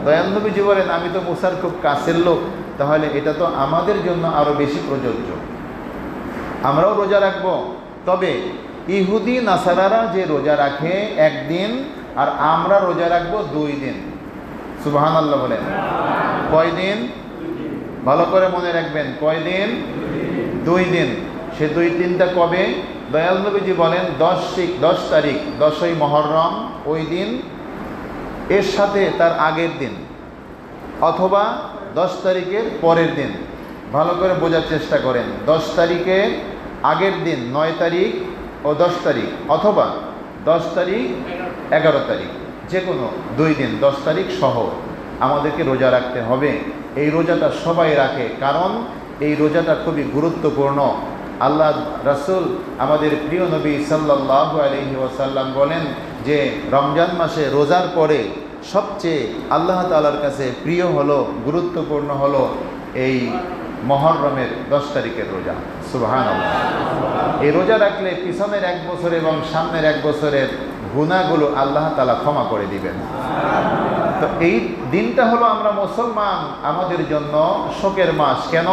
দয়াল নবীজি বলেন, আমি তো মুসার খুব কাছের লোক, তাহলে এটা তো আমাদের জন্য আরও বেশি প্রযোজ্য, আমরাও রোজা রাখবো। তবে ইহুদি নাসারারা যে রোজা রাখে একদিন, আর আমরা রোজা রাখবো 2 দিন। সুবহানাল্লাহ বলেন। কয় দিন? ভালো করে মনে রাখবেন, কয় দিন? 2 দিন। সে 2-3টা কবে? দয়াল নবীজি বলেন 10 তারিখ, 10ই মহররম ওই দিন, এর সাথে তার আগের দিন, অথবা 10 তারিখের পরের দিন। ভালো করে বোঝার চেষ্টা করেন, 10 তারিখের আগের দিন 9 তারিখ ও 10 তারিখ, অথবা 10 তারিখ 11 তারিখ, যে কোনো 2 দিন, 10 তারিখ সহ আমাদেরকে রোজা রাখতে হবে। এই রোজাটা সবাই রাখে, কারণ এই রোজাটা খুবই গুরুত্বপূর্ণ। আল্লাহ রাসূল আমাদের প্রিয় নবী সাল্লাল্লাহু আলাইহি ওয়াসাল্লাম বলেন যে রমজান মাসে রোজার পরে সবচেয়ে আল্লাহ তাআলার কাছে প্রিয় হলো, গুরুত্বপূর্ণ হলো এই মহররমের 10 তারিখের রোজা। সুবহানাল্লাহ। এই রোজা রাখলে পিছনের 1 বছর এবং সামনের 1 বছরের গুনাহগুলো আল্লাহ তাআলা ক্ষমা করে দিবেন। তো এই দিনটা হলো আমরা মুসলমান, আমাদের জন্য শোকের মাস। কেন?